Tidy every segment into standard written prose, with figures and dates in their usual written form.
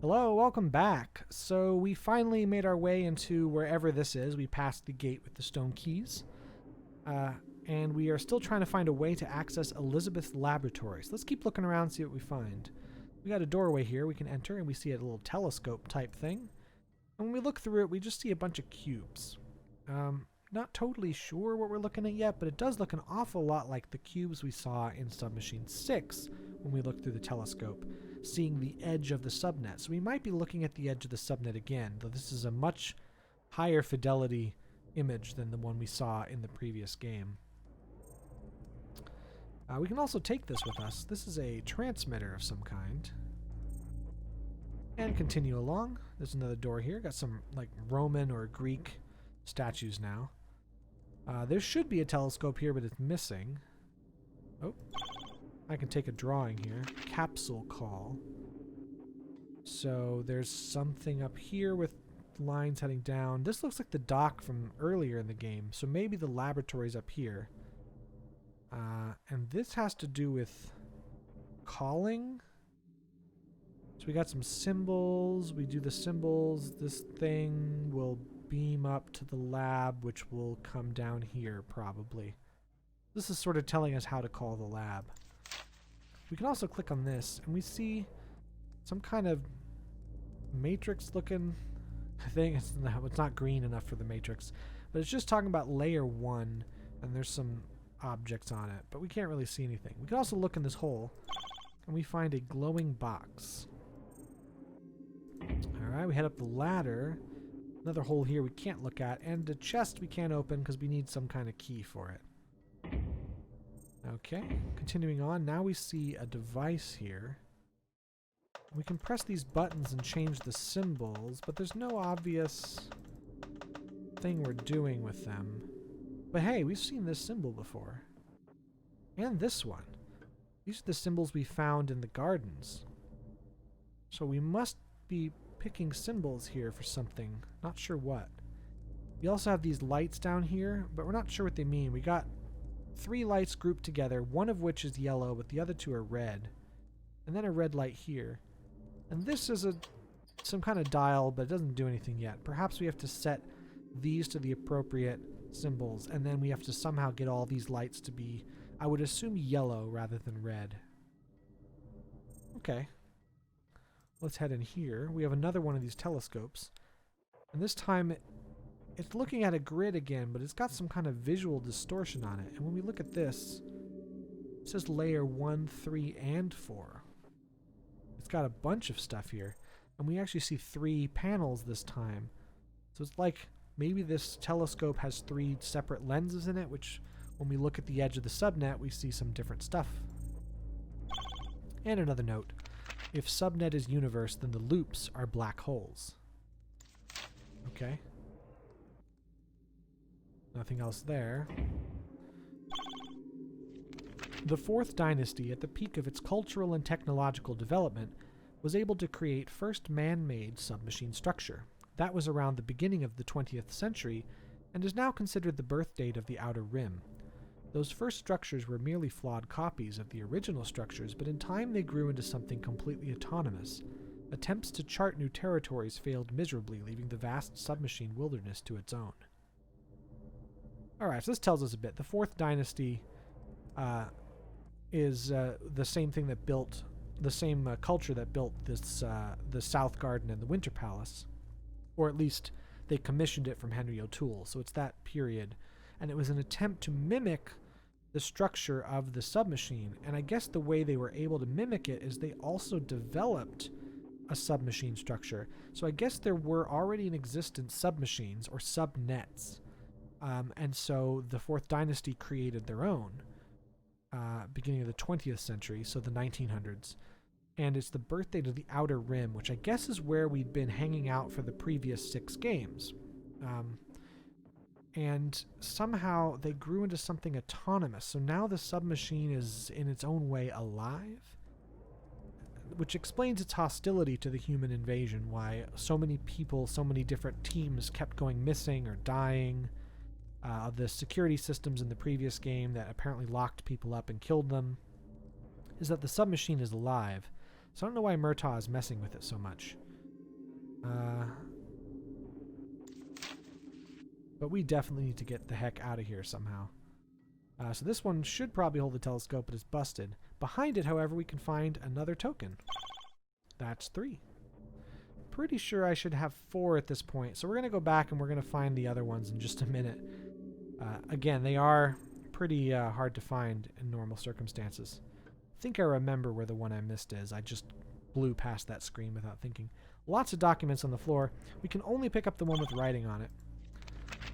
Hello, welcome back. So we finally made our way into wherever this is. We passed the gate with the stone keys. And we are still trying to find a way to access Elizabeth's laboratory. So let's keep looking around and see what we find. We got a doorway here we can enter, and we see a little telescope type thing. And when we look through it, we just see a bunch of cubes. Not totally sure what we're looking at yet, but it does look an awful lot like the cubes we saw in Submachine 6 when we looked through the telescope, seeing the edge of the subnet. So we might be looking at the edge of the subnet again, though this is a much higher fidelity image than the one we saw in the previous game. We can also take this with us. This is a transmitter of some kind. And continue along. There's another door here. Got some like Roman or Greek statues now. There should be a telescope here, but it's missing. Oh, I can take a drawing here. Capsule call. So there's something up here with lines heading down. This looks like the dock from earlier in the game, so maybe the laboratory's up here. And this has to do with calling. So we got some symbols. We do the symbols. This thing will beam up to the lab, which will come down here probably. This is sort of telling us how to call the lab. We can also click on this, and we see some kind of matrix looking thing. It's not green enough for the matrix, but it's just talking about layer 1, and there's some objects on it, but we can't really see anything. We can also look in this hole, and we find a glowing box. Alright, we head up the ladder. Another hole here we can't look at, and a chest we can't open because we need some kind of key for it. Okay, continuing on, now we see a device here. We can press these buttons and change the symbols, but there's no obvious thing we're doing with them. But hey, we've seen this symbol before. And this one. These are the symbols we found in the gardens. So we must be picking symbols here for something. Not sure what. We also have these lights down here, but we're not sure what they mean. We got 3 lights grouped together, one of which is yellow, but the other 2 are red. And then a red light here. And this is some kind of dial, but it doesn't do anything yet. Perhaps we have to set these to the appropriate symbols, and then we have to somehow get all these lights to be, I would assume, yellow rather than red. Okay. Let's head in here. We have another one of these telescopes. And this time, it's looking at a grid again, but it's got some kind of visual distortion on it. And when we look at this, it says layer 1, 3, and 4. It's got a bunch of stuff here. And we actually see 3 panels this time. So it's like maybe this telescope has 3 separate lenses in it, which when we look at the edge of the subnet, we see some different stuff. And another note. If subnet is universe, then the loops are black holes. Okay. Nothing else there. The 4th dynasty, at the peak of its cultural and technological development, was able to create first man-made submachine structure. That was around the beginning of the 20th century, and is now considered the birth date of the Outer Rim. Those first structures were merely flawed copies of the original structures, but in time they grew into something completely autonomous. Attempts to chart new territories failed miserably, leaving the vast submachine wilderness to its own. Alright, so this tells us a bit. The 4th dynasty is the same thing that built, the same culture that built this, the South Garden and the Winter Palace. Or at least they commissioned it from Henry O'Toole, so it's that period. And it was an attempt to mimic the structure of the submachine. And I guess the way they were able to mimic it is they also developed a submachine structure. So I guess there were already in existence submachines or subnets. And so the 4th dynasty created their own, beginning of the 20th century, so the 1900s. And it's the birthday of the Outer Rim, which I guess is where we'd been hanging out for the previous 6 games. And somehow they grew into something autonomous. So now the submachine is in its own way alive, which explains its hostility to the human invasion, why so many people, so many different teams kept going missing or dying. The security systems in the previous game that apparently locked people up and killed them, is that the submachine is alive. So I don't know why Murtaugh is messing with it so much. But we definitely need to get the heck out of here somehow. So this one should probably hold the telescope, but it's busted. Behind it, however, we can find another token. That's 3. Pretty sure I should have 4 at this point. So we're going to go back and we're going to find the other ones in just a minute. Again, they are pretty hard to find in normal circumstances. I think I remember where the one I missed is. I just blew past that screen without thinking. Lots of documents on the floor. We can only pick up the one with writing on it.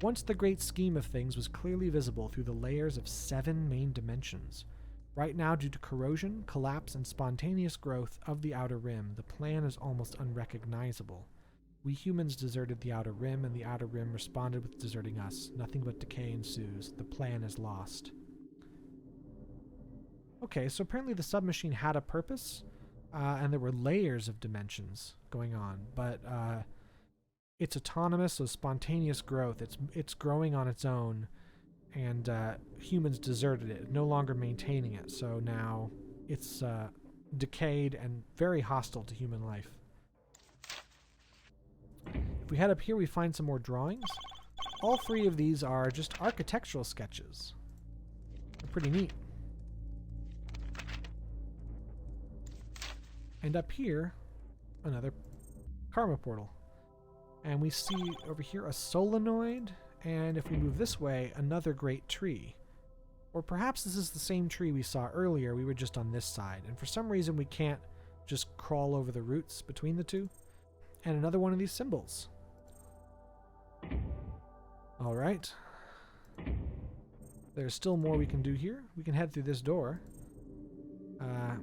Once the great scheme of things was clearly visible through the layers of 7 main dimensions. Right now, due to corrosion, collapse, and spontaneous growth of the outer rim, the plan is almost unrecognizable. We humans deserted the outer rim, and the outer rim responded with deserting us. Nothing but decay ensues. The plan is lost. Okay, so apparently the submachine had a purpose, and there were layers of dimensions going on, but it's autonomous, so spontaneous growth. It's growing on its own, and humans deserted it, no longer maintaining it, so now it's decayed and very hostile to human life. If we head up here, we find some more drawings. All 3 of these are just architectural sketches. They're pretty neat. And up here, another karma portal. And we see over here a solenoid, and if we move this way, another great tree. Or perhaps this is the same tree we saw earlier, we were just on this side, and for some reason we can't just crawl over the roots between the two. And another one of these symbols. Alright. There's still more we can do here. We can head through this door.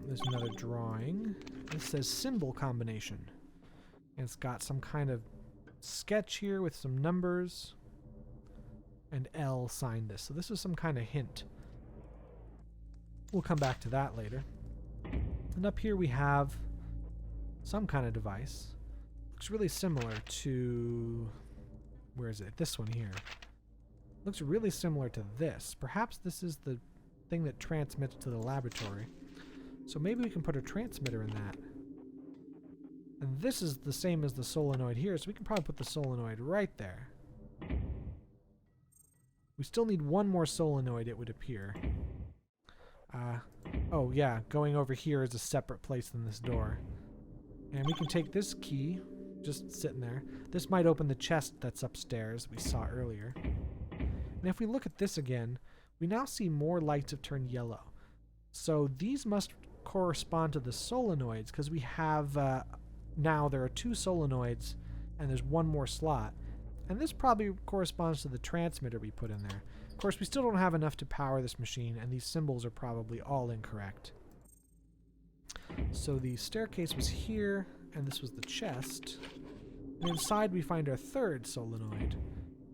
There's another drawing. This says symbol combination. And it's got some kind of sketch here with some numbers. And L signed this. So this is some kind of hint. We'll come back to that later. And up here we have some kind of device. Looks really similar to... where is it? This one here. Looks really similar to this. Perhaps this is the thing that transmits to the laboratory. So maybe we can put a transmitter in that. And this is the same as the solenoid here, so we can probably put the solenoid right there. We still need one more solenoid, it would appear. Oh yeah, going over here is a separate place than this door. And we can take this key, just sitting there. This might open the chest that's upstairs we saw earlier. And if we look at this again, we now see more lights have turned yellow. So these must correspond to the solenoids, because we have, now there are 2 solenoids, and there's one more slot. And this probably corresponds to the transmitter we put in there. Of course, we still don't have enough to power this machine, and these symbols are probably all incorrect. So the staircase was here, and this was the chest. And inside we find our 3rd solenoid,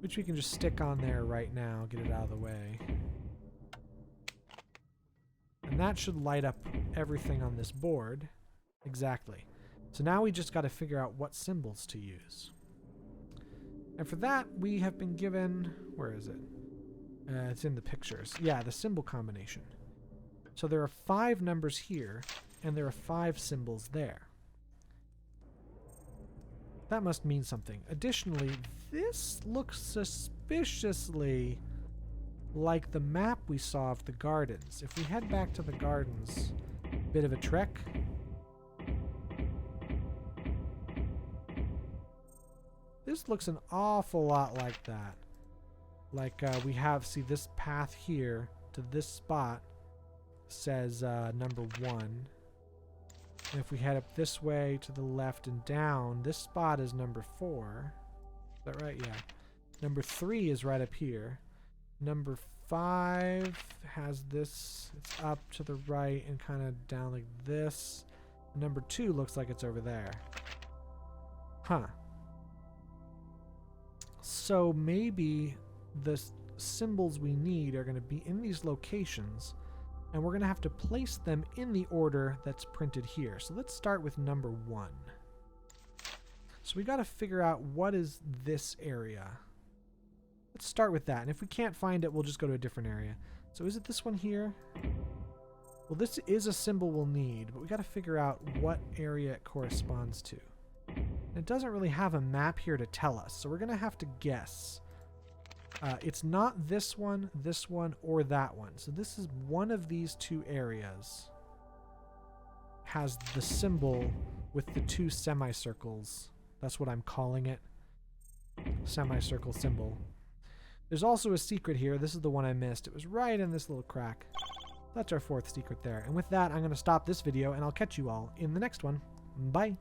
which we can just stick on there right now, get it out of the way. And that should light up everything on this board. Exactly. So now we just got to figure out what symbols to use. And for that, we have been given... where is it? It's in the pictures. Yeah, the symbol combination. So there are 5 numbers here, and there are 5 symbols there. That must mean something. Additionally, this looks suspiciously like the map we saw of the gardens. If we head back to the gardens, bit of a trek. This looks an awful lot like that. Like we have, see this path here to this spot says number 1. And if we head up this way to the left and down, this spot is number 4. Is that right? Yeah. Number 3 is right up here. Number 5 has this. It's up to the right and kind of down like this. Number 2 looks like it's over there. Huh. So maybe the symbols we need are going to be in these locations, and we're going to have to place them in the order that's printed here. So let's start with number 1. So we got to figure out what is this area. Let's start with that, and if we can't find it, we'll just go to a different area. So is it this one here? Well, this is a symbol we'll need, but we got to figure out what area it corresponds to. It doesn't really have a map here to tell us, so we're going to have to guess. It's not this one, or that one. So this is one of these two areas. Has the symbol with the two semicircles. That's what I'm calling it. Semicircle symbol. There's also a secret here. This is the one I missed. It was right in this little crack. That's our fourth secret there. And with that, I'm going to stop this video, and I'll catch you all in the next one. Bye.